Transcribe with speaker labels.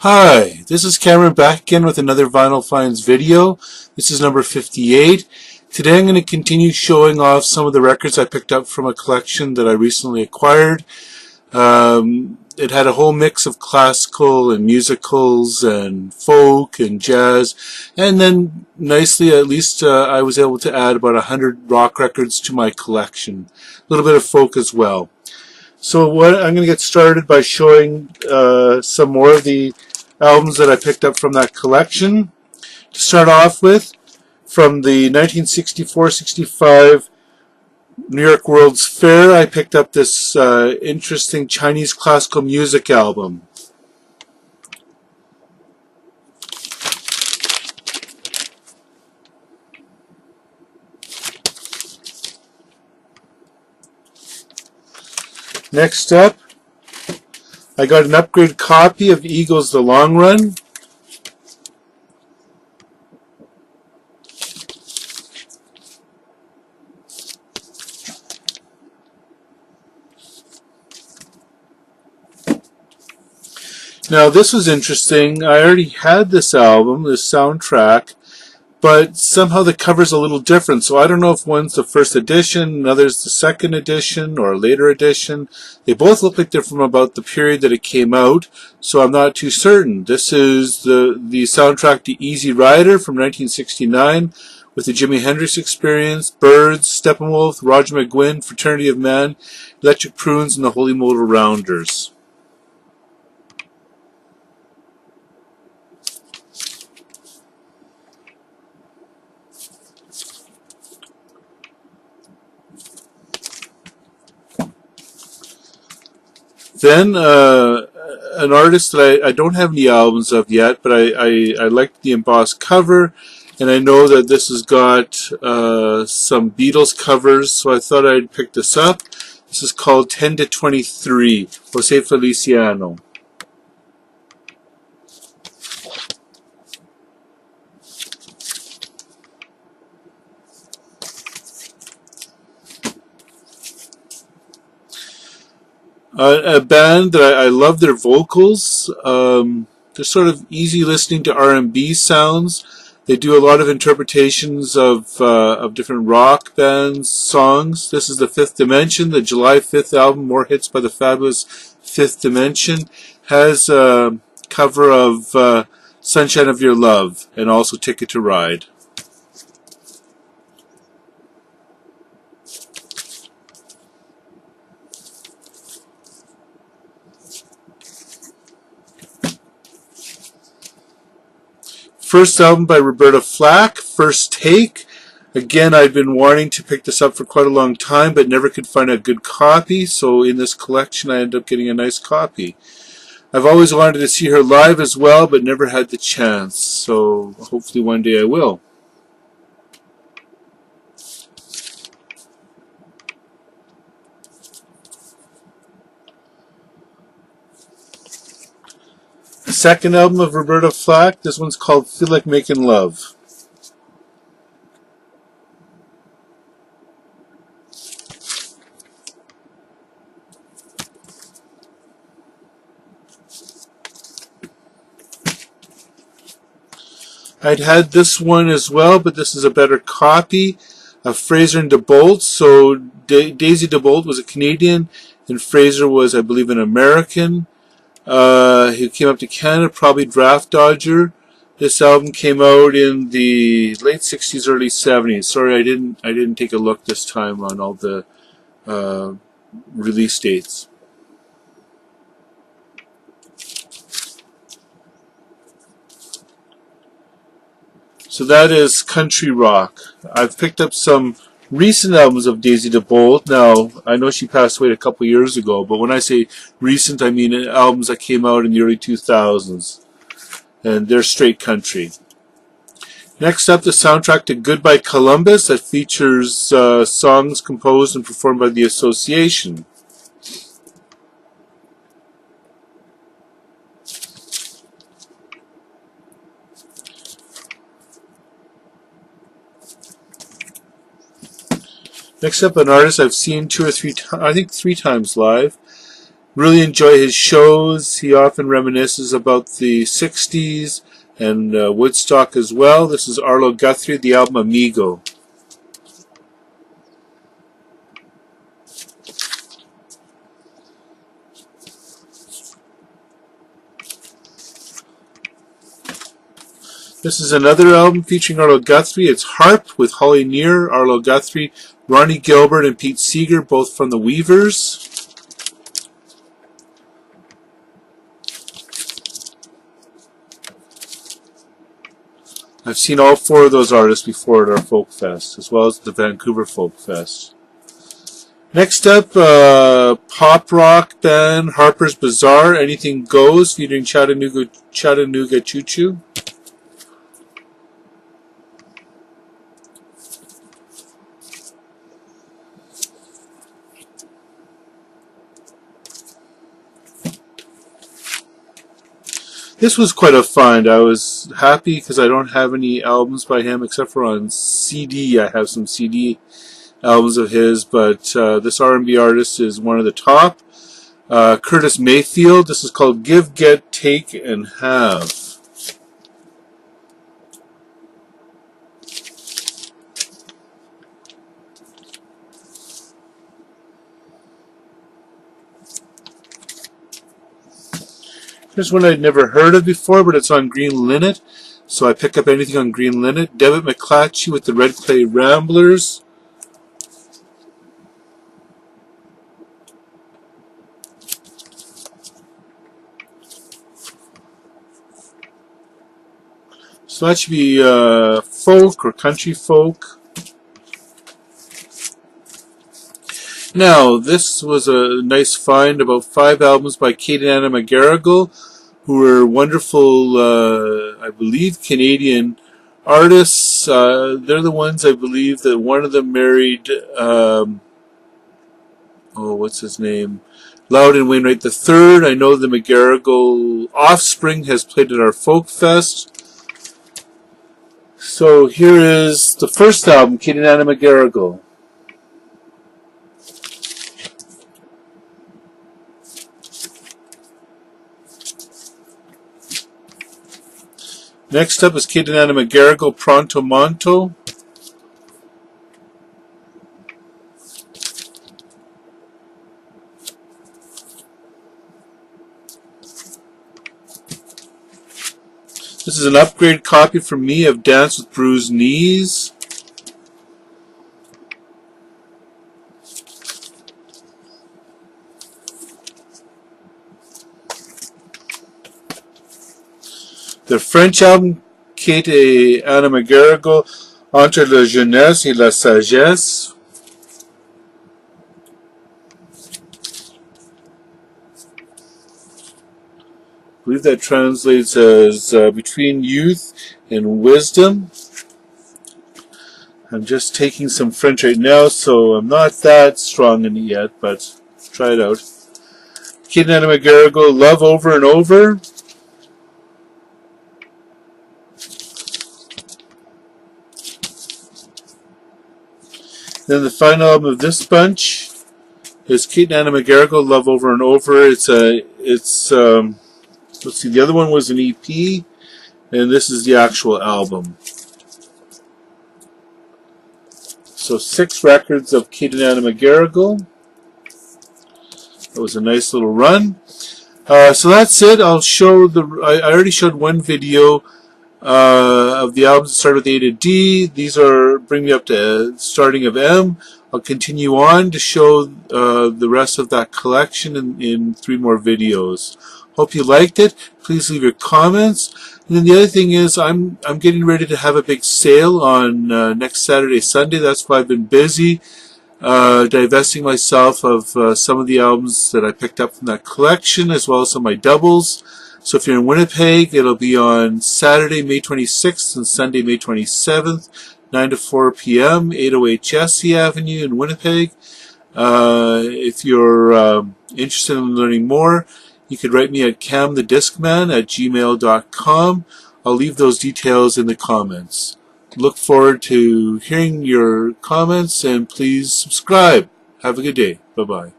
Speaker 1: Hi, this is Cameron back again with another Vinyl Finds video. This is number 58. Today I'm going to continue showing off some of the records I picked up from a collection that I recently acquired. It had a whole mix of classical and musicals and folk and jazz, and then nicely at least I was able to add about 100 rock records to my collection. A little bit of folk as well. So I'm going to get started by showing some more of the albums that I picked up from that collection. To start off with, from the 1964-65 New York World's Fair, I picked up this interesting Chinese classical music album. Next up, I got an upgraded copy of Eagles The Long Run. Now this was interesting. I already had this album, this soundtrack, but somehow the cover's a little different. So I don't know if one's the first edition, another's the second edition, or a later edition. They both look like they're from about the period that it came out, so I'm not too certain. This is the soundtrack to Easy Rider from 1969 with the Jimi Hendrix Experience, Birds, Steppenwolf, Roger McGuinn, Fraternity of Man, Electric Prunes, and the Holy Motor Rounders. Then an artist that I don't have any albums of yet, but I liked the embossed cover, and I know that this has got some Beatles covers, so I thought I'd pick this up. This is called 10 to 23, Jose Feliciano. A band that I love their vocals. They're sort of easy listening to R&B sounds. They do a lot of interpretations of different rock bands' songs. This is the Fifth Dimension, the July 5th album, More Hits by the Fabulous Fifth Dimension. Has a cover of Sunshine of Your Love and also Ticket to Ride. First album by Roberta Flack, First Take. Again, I've been wanting to pick this up for quite a long time, but never could find a good copy, so in this collection I ended up getting a nice copy. I've always wanted to see her live as well, but never had the chance, so hopefully one day I will. The second album of Roberta Flack, this one's called Feel Like Making Love. I'd had this one as well, but this is a better copy of Fraser and DeBolt. So Daisy DeBolt was a Canadian, and Fraser was, I believe, an American. He came up to Canada, probably draft dodger. This album came out in the late 60s, early 70s. Sorry, I didn't take a look this time on all the release dates. So that is country rock. I've picked up some recent albums of Daisy DeBolt. Now, I know she passed away a couple years ago, but when I say recent, I mean albums that came out in the early 2000s. And they're straight country. Next up, the soundtrack to Goodbye Columbus that features songs composed and performed by the Association. Next up, an artist I've seen 2 or 3 times, I think 3 times live. Really enjoy his shows. He often reminisces about the 60s and Woodstock as well. This is Arlo Guthrie, the album Amigo. This is another album featuring Arlo Guthrie. It's Harp with Holly Near, Arlo Guthrie, Ronnie Gilbert, and Pete Seeger, both from the Weavers. I've seen all four of those artists before at our Folk Fest, as well as the Vancouver Folk Fest. Next up, pop rock band Harper's Bazaar, Anything Goes, featuring Chattanooga Choo Choo. This was quite a find. I was happy because I don't have any albums by him except for on CD. I have some CD albums of his, but this R&B artist is one of the top. Curtis Mayfield. This is called Give, Get, Take, and Have. Here's one I'd never heard of before, but it's on Green Linnet, so I pick up anything on Green Linnet. Devitt McClatchy with the Red Clay Ramblers. So that should be folk or country folk. Now, this was a nice find, about 5 albums by Kate and Anna McGarrigle, who are wonderful, I believe, Canadian artists. They're the ones, I believe, that one of them married, what's his name? Loudon Wainwright III. I know the McGarrigle offspring has played at our Folk Fest. So here is the first album, Kate and Anna McGarrigle. Next up is Kate and Anna McGarrigle, Pronto Monto. This is an upgrade copy from me of Dance with Bruised Knees. The French album, Kate et Anna McGarrigle, Entre la jeunesse et la sagesse. I believe that translates as between youth and wisdom. I'm just taking some French right now, so I'm not that strong in it yet, but try it out. Kate and Anna McGarrigle, Love Over and Over. Then the final album of this bunch is Kate and Anna McGarrigle, Love Over and Over. Let's see, the other one was an EP, and this is the actual album. So 6 records of Kate and Anna McGarrigle. That was a nice little run. So that's it. I'll show I already showed one video of the albums that start with A to D. These bring me up to starting of M. I'll continue on to show the rest of that collection in 3 more videos. Hope you liked it. Please leave your comments. And then the other thing is I'm getting ready to have a big sale on next Saturday, Sunday. That's why I've been busy divesting myself of some of the albums that I picked up from that collection, as well as some of my doubles. So if you're in Winnipeg, it'll be on Saturday, May 26th and Sunday, May 27th, 9 to 4 p.m., 808 Jesse Avenue in Winnipeg. If you're interested in learning more, you could write me at camthediscman@gmail.com. I'll leave those details in the comments. Look forward to hearing your comments, and please subscribe. Have a good day. Bye-bye.